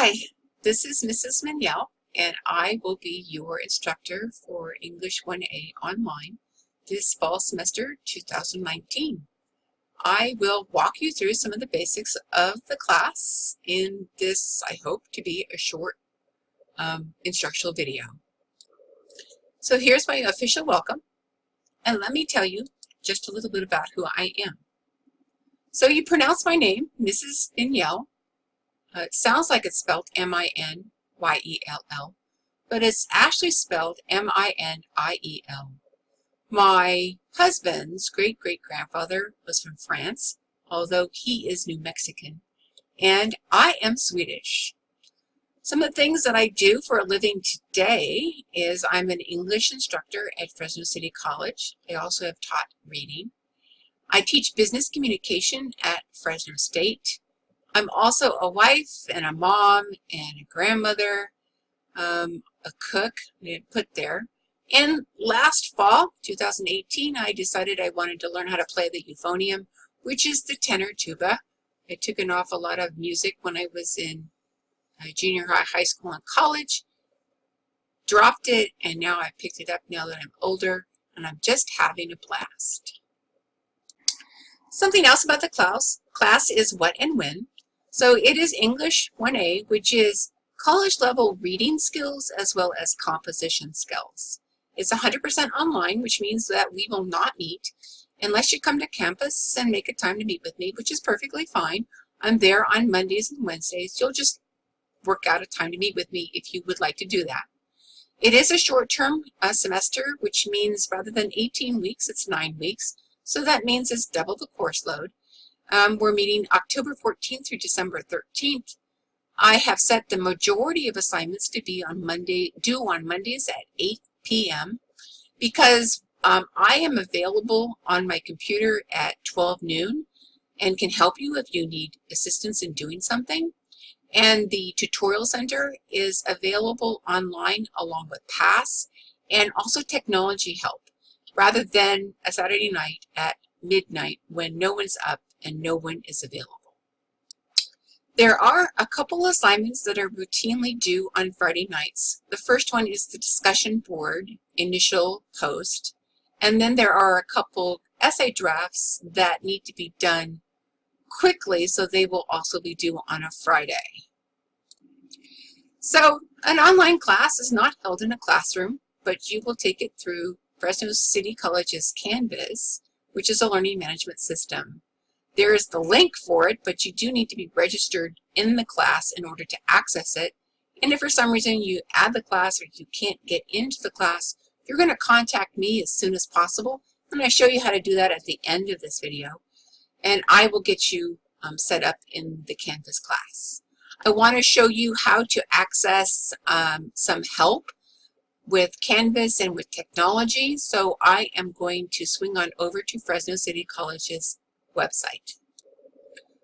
Hi, this is Mrs. Mignell, and I will be your instructor for English 1A online this fall semester 2019. I will walk you through some of the basics of the class in this, I hope to be a short instructional video. So here's my official welcome, and let me tell you just a little bit about who I am. So you pronounce my name, Mrs. Mignell. It sounds like it's spelled M-I-N-Y-E-L-L, but it's actually spelled M-I-N-I-E-L. My husband's great-great-grandfather was from France, although he is New Mexican, and I am Swedish. Some of the things that I do for a living today is I'm an English instructor at Fresno City College. I also have taught reading. I teach business communication at Fresno State. I'm also a wife and a mom and a grandmother, a cook, I didn't put there. And last fall, 2018, I decided I wanted to learn how to play the euphonium, which is the tenor tuba. I took an awful lot of music when I was in junior high, high school, and college, dropped it, and now I picked it up now that I'm older, and I'm just having a blast. Something else about the class is what and when. So it is English 1A, which is college level reading skills as well as composition skills. It's 100% online, which means that we will not meet unless you come to campus and make a time to meet with me, which is perfectly fine. I'm there on Mondays and Wednesdays. You'll just work out a time to meet with me if you would like to do that. It is a short-term semester, which means rather than 18 weeks, it's 9 weeks. So that means it's double the course load. We're meeting October 14th through December 13th. I have set the majority of assignments to be due on Mondays at 8 p.m. because I am available on my computer at 12 noon and can help you if you need assistance in doing something. And the tutorial center is available online along with PASS and also technology help, rather than a Saturday night at midnight when no one's up and no one is available. There are a couple assignments that are routinely due on Friday nights. The first one is the discussion board initial post, and then there are a couple essay drafts that need to be done quickly, so they will also be due on a Friday. So an online class is not held in a classroom, but you will take it through Fresno City College's Canvas, which is a learning management system. There is the link for it, but you do need to be registered in the class in order to access it. And if for some reason you add the class or you can't get into the class, you're going to contact me as soon as possible. And I show you how to do that at the end of this video. And I will get you set up in the Canvas class. I want to show you how to access some help with Canvas and with technology. So I am going to swing on over to Fresno City College's website.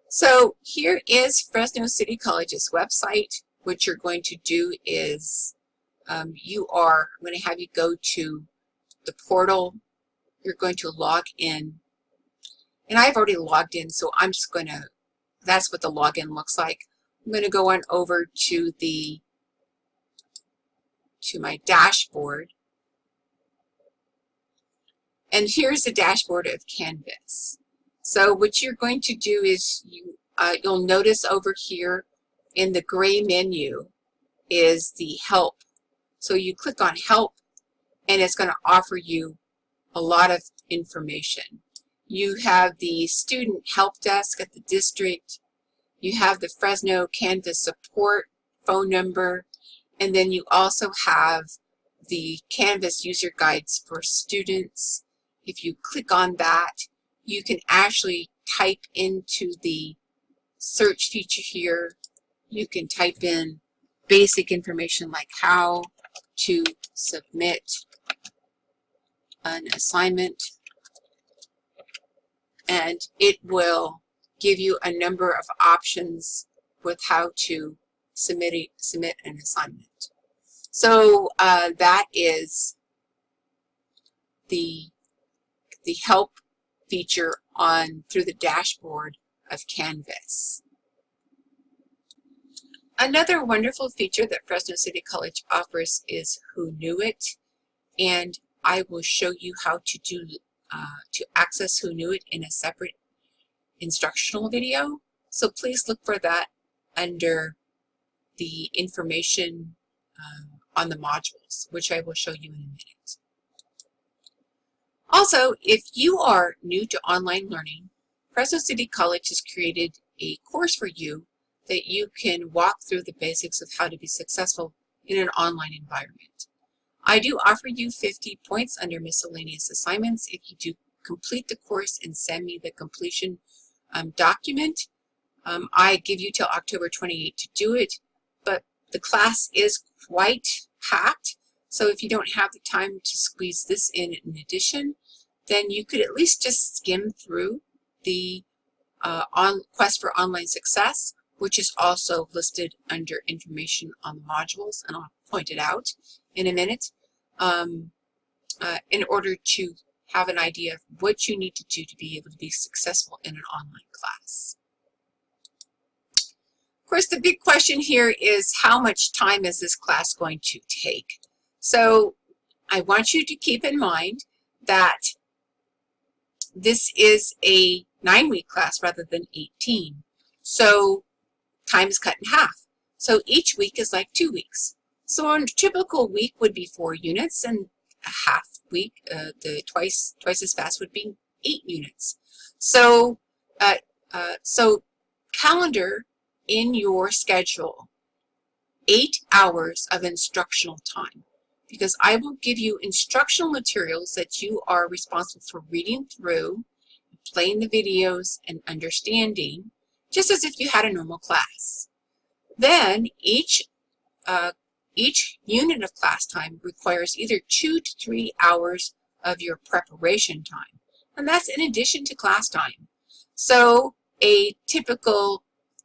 So here is Fresno City College's website. What you're going to do is I'm going to have you go to the portal. You're going to log in. And I've already logged in, so I'm just going to, that's what the login looks like. I'm going to go on over to my dashboard. And here's the dashboard of Canvas. So what you're going to do is you'll notice over here in the gray menu is the help. So you click on help and it's going to offer you a lot of information. You have the student help desk at the district. You have the Fresno Canvas support phone number. And then you also have the Canvas user guides for students. If you click on that, you can actually type into the search feature here. You can type in basic information like how to submit an assignment, and it will give you a number of options with how to submit an assignment. So that is the help feature through the dashboard of Canvas. Another wonderful feature that Fresno City College offers is Who Knew It, and I will show you how to access Who Knew It in a separate instructional video. So please look for that under the information on the modules, which I will show you in a minute. Also, if you are new to online learning, Fresno City College has created a course for you that you can walk through the basics of how to be successful in an online environment. I do offer you 50 points under miscellaneous assignments if you do complete the course and send me the completion document. I give you till October 28th to do it, but the class is quite packed, so if you don't have the time to squeeze this in addition, then you could at least just skim through the Quest for Online Success, which is also listed under information on the modules, and I'll point it out in a minute, in order to have an idea of what you need to do to be able to be successful in an online class. Of course, the big question here is how much time is this class going to take? So I want you to keep in mind that this is a 9-week class rather than 18. So time is cut in half. So each week is like 2 weeks. So a typical week would be 4 units, and a half week, the twice as fast would be 8 units. So, calendar in your schedule 8 hours of instructional time, because I will give you instructional materials that you are responsible for reading through, playing the videos, and understanding, just as if you had a normal class. Then each unit of class time requires either 2 to 3 hours of your preparation time, and that's in addition to class time. So a typical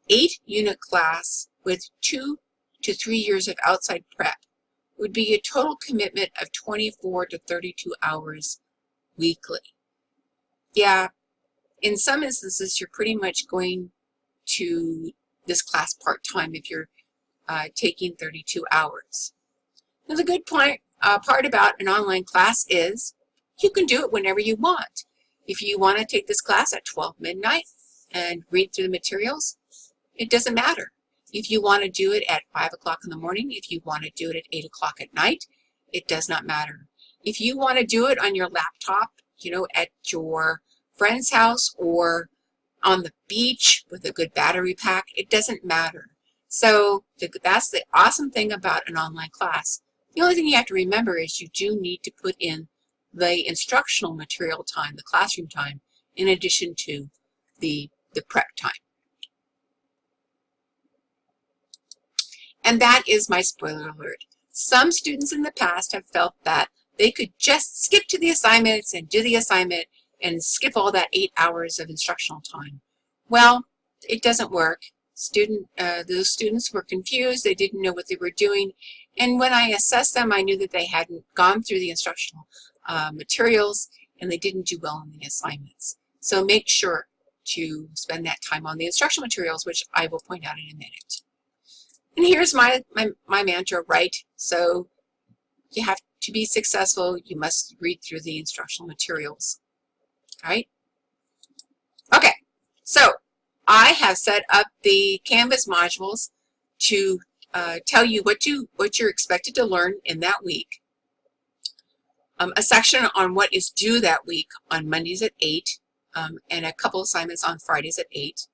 8-unit class with 2 to 3 years of outside prep would be a total commitment of 24 to 32 hours weekly. Yeah, in some instances, you're pretty much going to this class part-time if you're taking 32 hours. Now, the good part about an online class is you can do it whenever you want. If you want to take this class at 12 midnight and read through the materials, it doesn't matter. If you want to do it at 5 o'clock in the morning, if you want to do it at 8 o'clock at night, it does not matter. If you want to do it on your laptop, at your friend's house or on the beach with a good battery pack, it doesn't matter. So that's the awesome thing about an online class. The only thing you have to remember is you do need to put in the instructional material time, the classroom time, in addition to the prep time. And that is my spoiler alert. Some students in the past have felt that they could just skip to the assignments and do the assignment and skip all that 8 hours of instructional time. Well, it doesn't work. Those students were confused. They didn't know what they were doing. And when I assessed them, I knew that they hadn't gone through the instructional materials and they didn't do well on the assignments. So make sure to spend that time on the instructional materials, which I will point out in a minute. And here's my mantra, right? So you have to be successful. You must read through the instructional materials. All right? Okay, so I have set up the Canvas modules to tell you what you're expected to learn in that week. A section on what is due that week on Mondays at 8, and a couple assignments on Fridays at 8.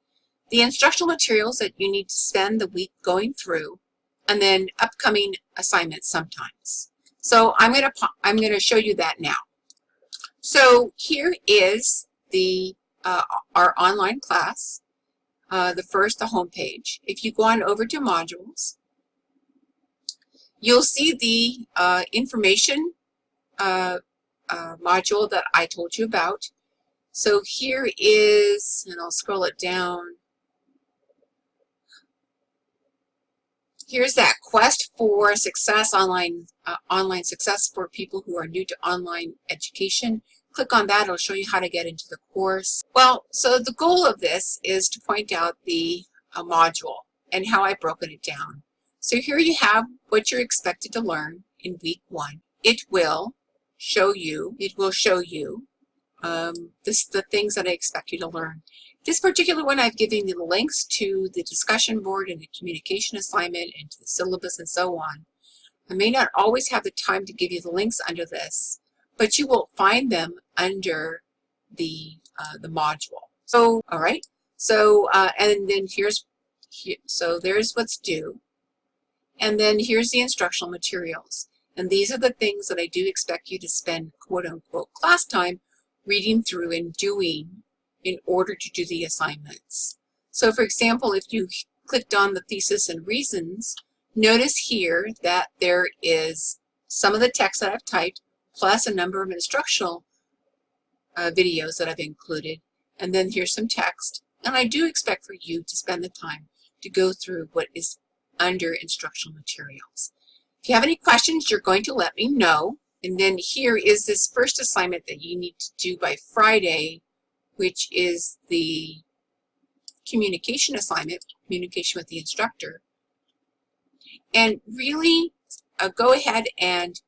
The instructional materials that you need to spend the week going through, and then upcoming assignments sometimes. So I'm going to show you that now. So here is our online class. The home page. If you go on over to modules, you'll see the information module that I told you about. So here is, and I'll scroll it down. Here's that Quest for Success online success for people who are new to online education. Click on that. It'll show you how to get into the course. Well, so the goal of this is to point out the module. and how I've broken it down. So here you have what you're expected to learn in week 1. It will show you the things that I expect you to learn. This particular one, I've given you the links to the discussion board and the communication assignment and to the syllabus and so on. I may not always have the time to give you the links under this, but you will find them under the module. So, all right. So, and then there's what's due. And then here's the instructional materials. And these are the things that I do expect you to spend quote unquote class time reading through and doing in order to do the assignments. So for example, if you clicked on the thesis and reasons, notice here that there is some of the text that I've typed plus a number of instructional videos that I've included. And then here's some text. And I do expect for you to spend the time to go through what is under instructional materials. If you have any questions, you're going to let me know. And then here is this first assignment that you need to do by Friday, which is the communication assignment, communication with the instructor. And really go ahead and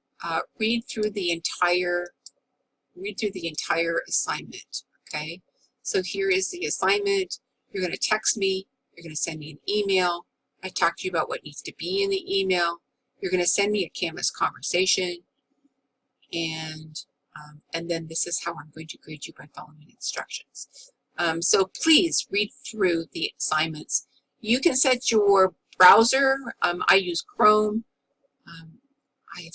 read through the entire assignment, okay? So here is the assignment. You're going to text me. You're going to send me an email. I talked to you about what needs to be in the email. You're going to send me a Canvas conversation. And then this is how I'm going to grade you by following instructions. So please read through the assignments. You can set your browser. I use Chrome. I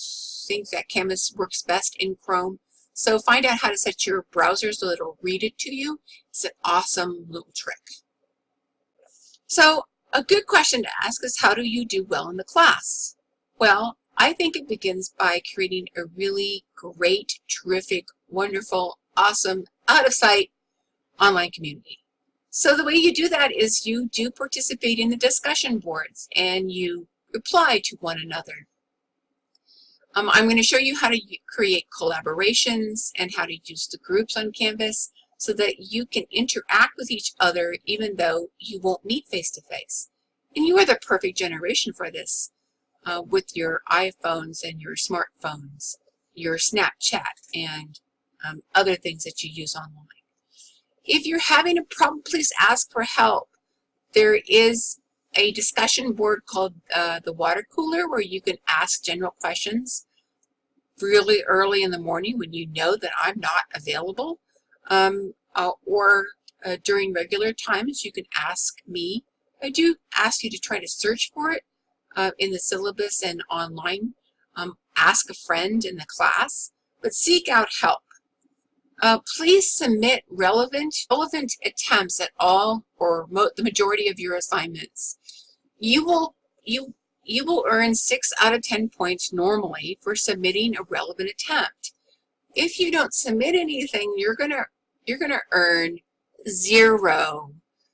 think that Canvas works best in Chrome. So find out how to set your browser so it'll read it to you. It's an awesome little trick. So a good question to ask is, how do you do well in the class? Well, I think it begins by creating a really great, terrific, wonderful, awesome, out of sight online community. So the way you do that is you do participate in the discussion boards and you reply to one another. I'm going to show you how to create collaborations and how to use the groups on Canvas so that you can interact with each other even though you won't meet face-to-face. And you are the perfect generation for this with your iPhones and your smartphones, your Snapchat, and other things that you use online. If you're having a problem, please ask for help. There is a discussion board called the water cooler where you can ask general questions really early in the morning when you know that I'm not available, or during regular times you can ask me. I do ask you to try to search for it in the syllabus and online. Ask a friend in the class, but seek out help. Please submit relevant attempts at all or the majority of your assignments. You will earn 6 out of 10 points normally for submitting a relevant attempt. If you don't submit anything, you're gonna earn 0.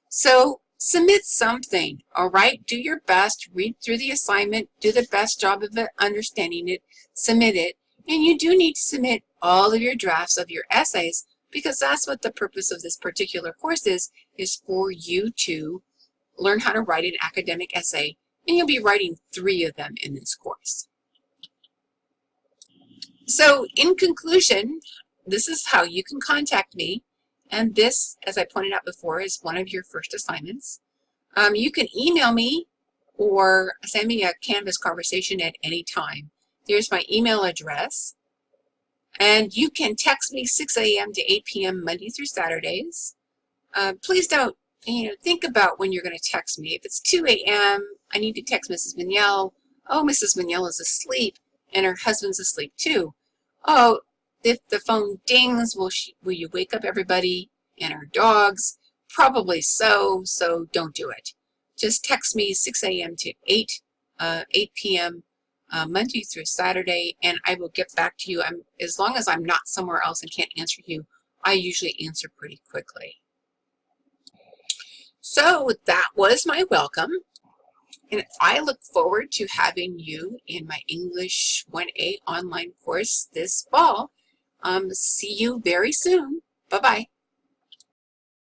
So submit something, all right? Do your best, read through the assignment, do the best job of it, understanding it, submit it. And you do need to submit all of your drafts of your essays because that's what the purpose of this particular course is for you to learn how to write an academic essay, and you'll be writing 3 of them in this course. So in conclusion, this is how you can contact me, and this, as I pointed out before, is one of your first assignments. You can email me or send me a Canvas conversation at any time. There's my email address, and you can text me 6 a.m. to 8 p.m. Monday through Saturdays. Please don't think about when you're going to text me. If it's 2 a.m., I need to text Mrs. Mignell. Oh, Mrs. Mignell is asleep, and her husband's asleep too. Oh, if the phone dings, will you wake up everybody and our dogs? Probably so don't do it. Just text me 6 a.m. to 8 p.m. Monday through Saturday, and I will get back to you. As long as I'm not somewhere else and can't answer you, I usually answer pretty quickly. So that was my welcome, and I look forward to having you in my English 1A online course this fall. See you very soon. Bye-bye.